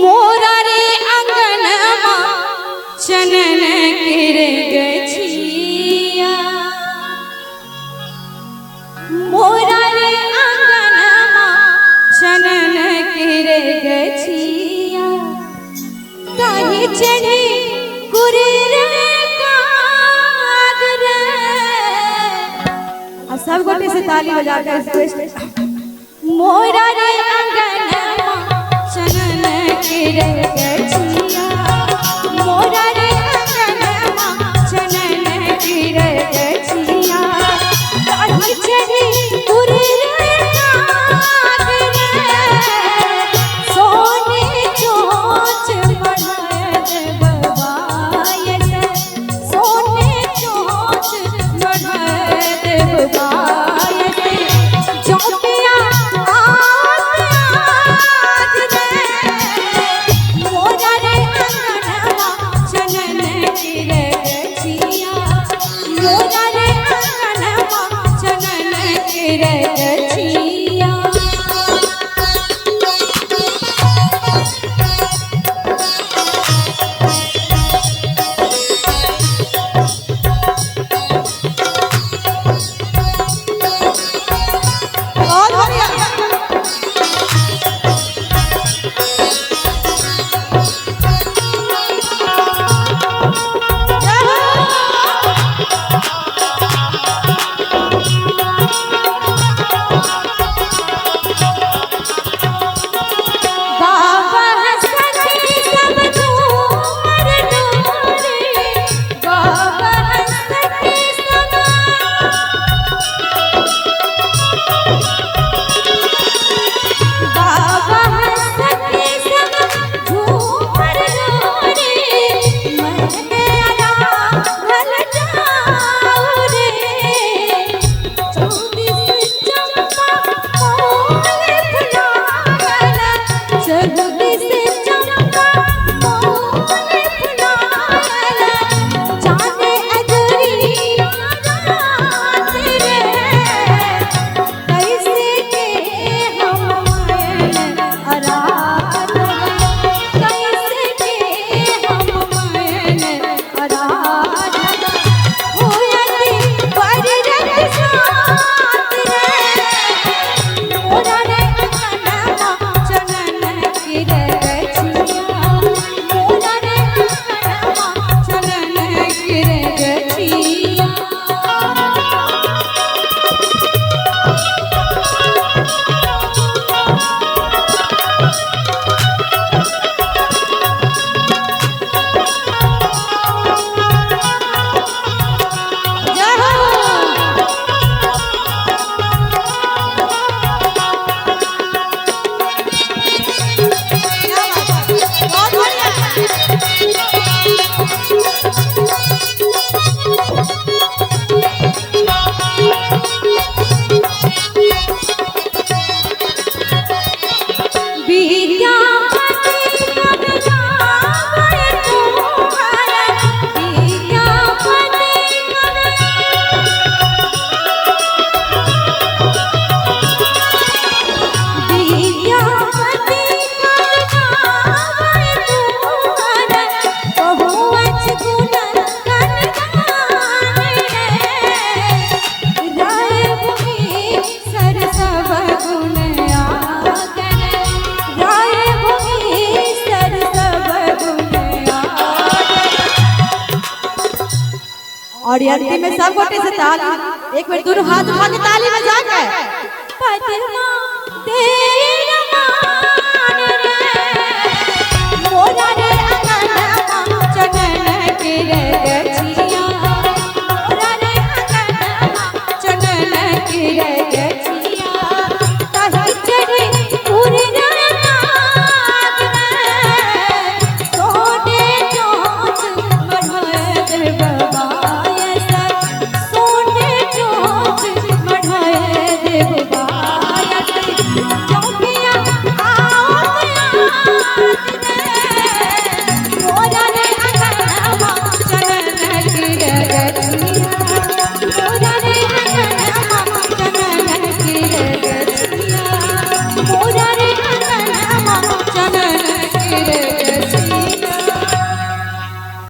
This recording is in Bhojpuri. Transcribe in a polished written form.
मोरा रे अंगनमा चनन गिर गछिया मोरा रे अंगनमा चनन गिर गछिया ताही चढ़ी गुरेर कागरे। सब गोटे से ताली बजाकर मोरा रे अंगनमा चनन गिर गछिया मोरा रे अंगनमा चनन गिर गछिया ताही चढ़ी गुरेर कागरे सोने चोंच बढ़त बबायत सोने चोंच बढ़त बबायत जोपिया मोरा रे अंगनमा चनन गिर गछिया मोरा रे अंगनमा चनन गिर गछिया। और अंतिम में सब गोटे से ताली एक बार दोनों हाथ उठा के ताली बजा के पदमा तेरा मान रे मोरा रे अंगनमा चनन गिर गछिया मोरा रे अंगनमा चनन गिर गछिया ताही चढ़ी गुरेर कागरे सोने चोंच बढ़त बबायत सोने चोंच बढ़त बबायत जोपिया रे